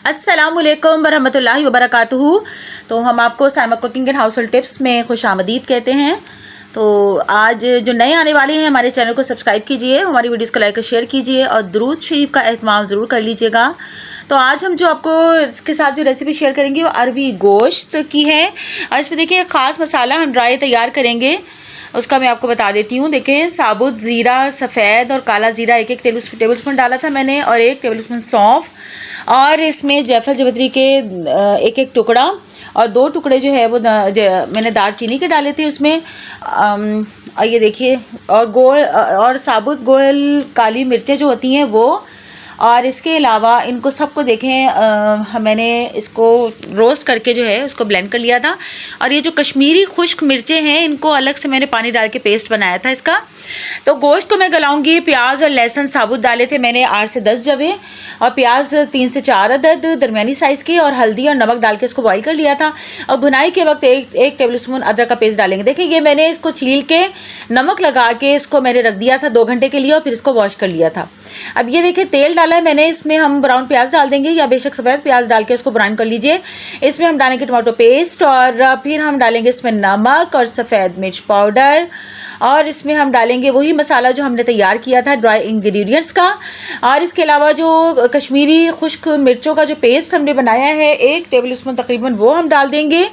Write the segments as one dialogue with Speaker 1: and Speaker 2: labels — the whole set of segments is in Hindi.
Speaker 1: अस्सलामुअलैकुम वरहमतुल्लाहि वबरकातुहू। तो हम आपको Saima cooking and house hold tips में खुशामदीद कहते हैं। तो आज जो नए आने वाले हैं हमारे चैनल को सब्सक्राइब कीजिए, हमारी वीडियोस को लाइक और शेयर कीजिए और दुरूद शरीफ का एहतमाम ज़रूर कर लीजिएगा। तो आज हम जो आपको इसके साथ जो रेसिपी शेयर करेंगे वो अरवी गोश्त की है। और इसमें देखिए ख़ास मसाला हम ड्राई तैयार करेंगे, उसका मैं आपको बता देती हूँ। देखें, साबुत ज़ीरा, सफ़ेद और काला ज़ीरा एक टेबल स्पून डाला था मैंने, और 1 टेबल स्पून सौंफ, और इसमें जायफल जवित्री के एक टुकड़ा, और 2 टुकड़े जो है वो मैंने दालचीनी के डाले थे उसमें। और ये देखिए, और साबुत गोल काली मिर्चें जो होती हैं वो, और इसके अलावा इनको सबको देखें मैंने इसको रोस्ट करके जो है उसको ब्लेंड कर लिया था। और ये जो कश्मीरी खुश्क मिर्चें हैं इनको अलग से मैंने पानी डाल के पेस्ट बनाया था इसका। तो गोश्त को मैं गलाऊंगी। प्याज और लहसुन साबुत डाले थे मैंने 8 से 10 जवे, और प्याज 3 से 4 अदद दरमियानी साइज़ की, और हल्दी और नमक डाल के इसको बॉईल कर लिया था। और भुनाई के वक्त एक टेबल स्पून अदरक का पेस्ट डालेंगे। देखिए, ये मैंने इसको छील के नमक लगा के इसको मैंने रख दिया था 2 घंटे के लिए, और फिर इसको वॉश कर लिया था। अब ये देखिए तेल डाला है मैंने, इसमें हम ब्राउन प्याज डाल देंगे, या बेशक सफ़ेद प्याज डाल के इसको ब्राउन कर लीजिए। इसमें हम डालेंगे टमाटो पेस्ट, और फिर हम डालेंगे इसमें नमक और सफ़ेद मिर्च पाउडर, और इसमें हम डालेंगे वही मसाला जो हमने तैयार किया था ड्राई इंग्रेडिएंट्स का। और इसके अलावा जो कश्मीरी खुश्क मिर्चों का जो पेस्ट हमने बनाया है 1 टेबल स्पून तकरीबन, वो हम डाल देंगे।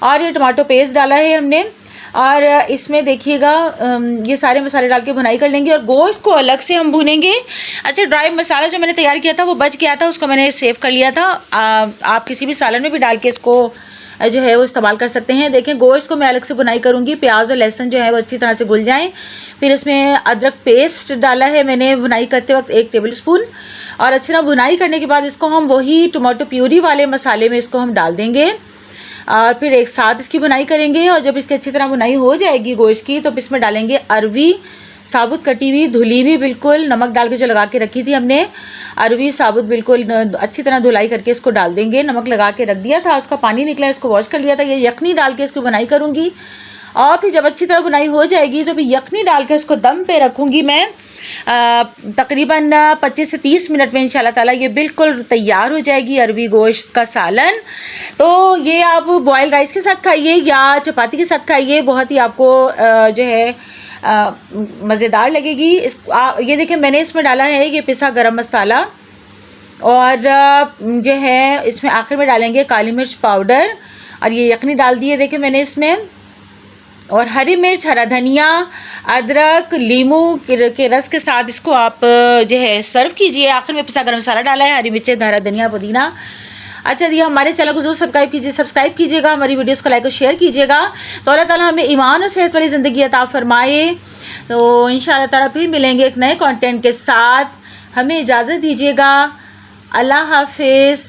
Speaker 1: और ये टमाटो पेस्ट डाला है हमने, और इसमें देखिएगा ये सारे मसाले डाल के भुनाई कर लेंगे, और गोश्त को अलग से हम भुनेंगे। अच्छा, ड्राई मसाला जो मैंने तैयार किया था वो बच गया था, उसको मैंने सेव कर लिया था। आप किसी भी सालन में भी डाल के इसको जो है वो इस्तेमाल कर सकते हैं। देखें, गोश्त को मैं अलग से भुनाई करूँगी, प्याज और लहसुन जो है वो अच्छी तरह से घुल जाएँ। फिर इसमें अदरक पेस्ट डाला है मैंने भुनाई करते वक्त 1 टेबल स्पून, और अच्छी तरह भुनाई करने के बाद इसको हम वही टमाटो प्यूरी वाले मसाले में इसको हम डाल देंगे, और फिर एक साथ इसकी बुनाई करेंगे। और जब इसकी अच्छी तरह बुनाई हो जाएगी गोश्त की, तो इसमें डालेंगे अरवी साबुत कटी हुई, धुली हुई बिल्कुल, नमक डाल के जो लगा के रखी थी हमने अरवी साबुत बिल्कुल अच्छी तरह धुलाई करके इसको डाल देंगे। नमक लगा के रख दिया था, उसका पानी निकला, इसको वॉश कर लिया था। ये यखनी डाल के इसकी बुनाई करूँगी, और फिर जब अच्छी तरह बुनाई हो जाएगी तो फिर यखनी डाल के इसको दम पे रखूँगी मैं तकरीबन 25 से 30 मिनट में। इंशाल्लाह ताला ये बिल्कुल तैयार हो जाएगी अरवी गोश्त का सालन। तो ये आप बॉयल राइस के साथ खाइए या चपाती के साथ खाइए, बहुत ही आपको जो है मज़ेदार लगेगी। ये देखिए, मैंने इसमें डाला है ये पिसा गरम मसाला, और जो है इसमें आखिर में डालेंगे काली मिर्च पाउडर, और ये यखनी डाल दिए देखिए मैंने इसमें, और हरी मिर्च, हरा धनिया, अदरक, लीमू के रस के साथ इसको आप जो है सर्व कीजिए। आखिर में पिसा गरम मसाला डाला है, हरी मिर्चें, हरा धनिया, पुदीना। अच्छा जी, हमारे चैनल को जरूर सब्सक्राइब कीजिएगा, हमारी वीडियोस को लाइक और शेयर कीजिएगा। तो अल्लाह ताला हमें ईमान और सेहत वाली ज़िंदगी अता फरमाए। तो इंशाअल्लाह ताला फिर मिलेंगे एक नए कंटेंट के साथ। हमें इजाज़त दीजिएगा। अल्लाह हाफिज़।